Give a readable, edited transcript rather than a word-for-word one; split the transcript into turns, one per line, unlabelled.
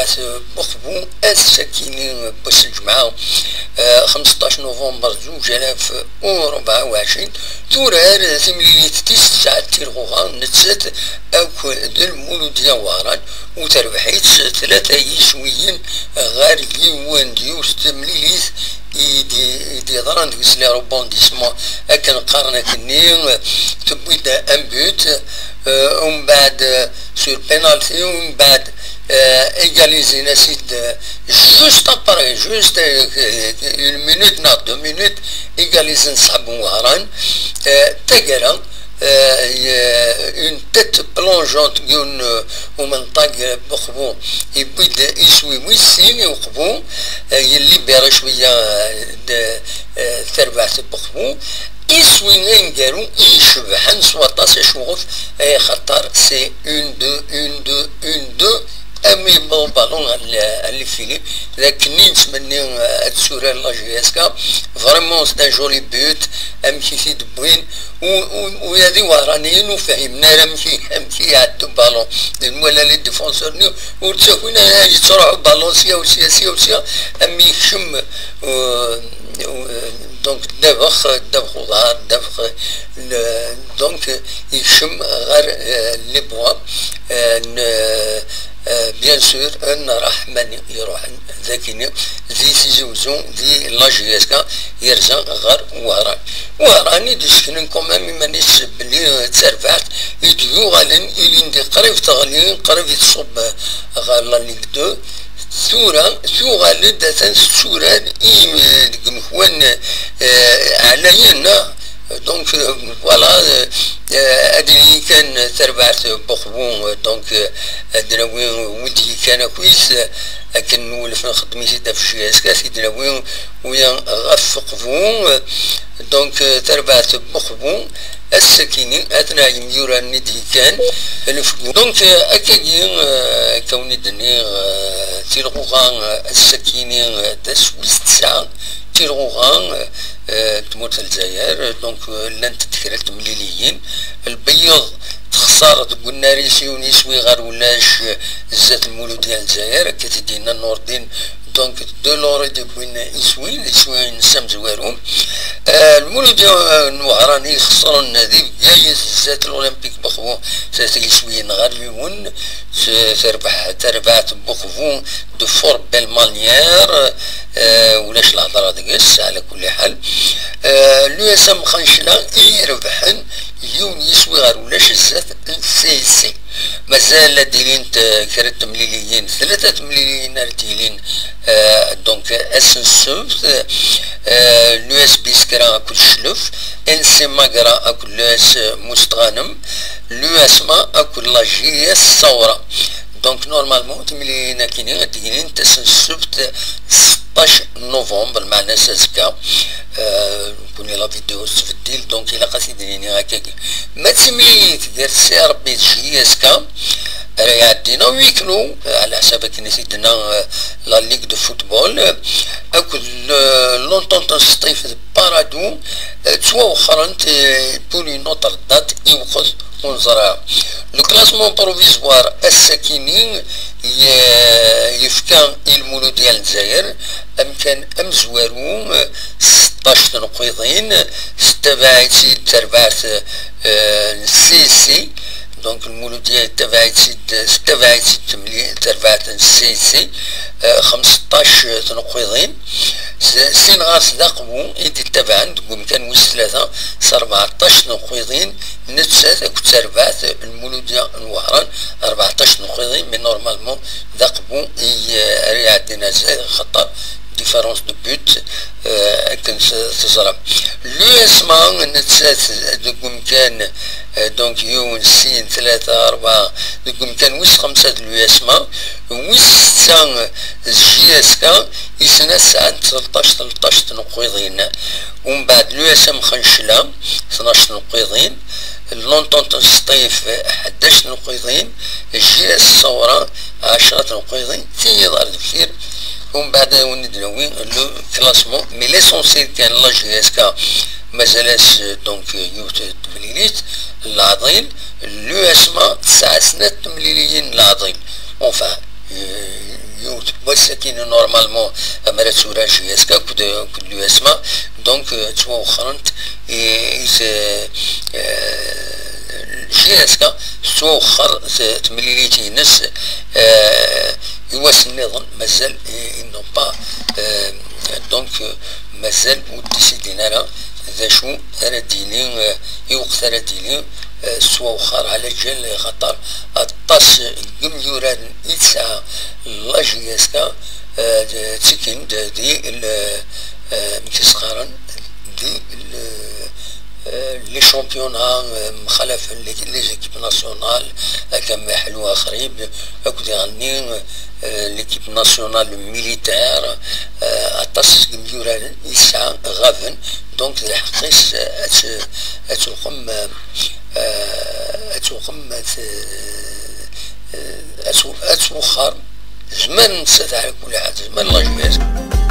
تربعت بخبو السكيني بوس الجمعة 15 نوفمبر 2024 تورار ثمليليت تسعة تيرغوغا نتسات أو دل مولوديا واران وتربحيت 3 يسويين غار يوان ديوس تمليليت يدي ضران ديس لي روبونديسمون أكن قارنا كنين تبويدا أن بوت ومن بعد سور بينالتي ومن بعد égaliser la site juste après, juste une minute, non, 2 minutes, égaliser Sabou Haran, Tagaran, une tête plongeante, au منطقة بخبو يبدا يسوي ويسين وخبو يليبر شوية تربعة بخبو يسوي ننقرو يشبحن سواطاس يشوف خطر سي 1 2 1 2 1 2 امي بالون اللي فيلي لكن نتمنى السوره لا جيسكا فريمون سي جولي بوت ام كي دبوين وهذه ورانيين وفهمنا راه ماشي يعدوا بالون ولا لي ديفونسور نيو وتشوفونا يتروحوا بالونسيه وسياسيه وسيا ام يشم دونك دبخ خضار دبخ دونك يشم غير لي بوا بيان سور ان راح من يروح ذاكيني ذي سيزوزون ذي لاجيسكا يرجع غير وراني ديسكنن كومام مانيش بلي تسرفعت يديو غالن يلين قريب تغلي قريب تصب غير لا ليغ 2 ثورة لدة ثورة مخوان علينا دونك فوالا ادري كان تربعت بخبون دونك ادراوي ولدي كان كويس لكن نولف نخدم سيدا في الشياسكا سيدراوي ويا غف قبون دونك تربعت بخبون السكيني اثناء يميورا ندي كان الفقو دونك اكاكي كوني دني تيلغوغان السكيني تسويس تسعة تيلغوغان تموت الجزائر دونك لن تتكرت مليليين البيض تخسر قلنا ريسيون يسوي غير ولاش زات المولود ديال الجزائر كتدينا النوردين دونك دولار ديكوين يسوي نسام زوارهم المولود الوهراني خسروا النادي جايز زات الاولمبيك بخفو يسوي غير يون تربعت بخفو دو فور بيل مانيير ولاش الهضره ديس على كل حال لو اس ام خنشله يربحن يون يسوي غير ولاش زات سي سي مازال دايرين كرت مليليين 3 مليليين ارتيلين دونك اسنسوف لو اس بيسكرا اكل شلف ان سي ماغرا اكل اس مستغانم لو اسما اكل لاجي الثوره دونك نورمالمون تمليليين كاينين دايرين تسنسوف 16 نوفمبر معنا ساسكا كوني لا فيديو تفديل دونك الا قاصديني هكاك ما تسميت دير سي ربي جياسكا راه يعدينا ويكلو على حسابك نسيتنا لا ليغ دو فوتبول اكل لونطونط الصيف بارادو توا اخرى بولي نوتر دات يوخذ ونزرع لو كلاسمون بروفيزوار الساكنين يفكا المولود ديال الجزائر امكان امزوارو 16 نقيضين 6 باعت تربعت سي سي دونك المولود ديال تبعت 6 باعت تربعت سي سي 15 تنقيضين سين غاس داقبو يدي تبعن تقوم كان وس 3 14 نقيضين نتسات تربعت المولود ديال الوهران 14 نقيضين مي نورمالمون داقبو يعدينا خطر ديفيرونس دو بوت كان تزرب لو اسما نتسات تقوم كان دونك يون سين 3 4 تقوم كان وس 5 لو اسما وس 6 جي اسكا يسنا ساعة 13 نقيضين ومن بعد لو اسم خنشلة 12 نقيضين لونطونط الصيف 11 نقيضين جي اس الثورة 10 نقيضين تيظهر كثير ومن بعد وندلوين لو كلاسمون مي ليسونسيال كان لا جي اس كا مازالش دونك يوت تمليليت العظيم لو اسما 9 سنات تمليليين العظيم اونفا البيوت والساكنين نورمالمون امرا تورا جياسكا كل يسمع دونك توخرنت جياسكا توخر تمليليتي نس يواس النظام مازال انهم با دونك مازال وديسيدينا راه ذا شو انا ديني يوقت انا ديني سوا وخر على جال خطر الطاس جميوران يتسعى لاجياسكا تسكن دي مكسخرا دي لي شامبيونا مخالف لي زيكيب ناسيونال كما حلوة خريب اكو غني ليكيب ناسيونال ميليتير الطاس جميوران يتسعى غافن دونك الحقيس اتوخم اتوخر زمان نسات على كل حاجه زمان لاجياسكا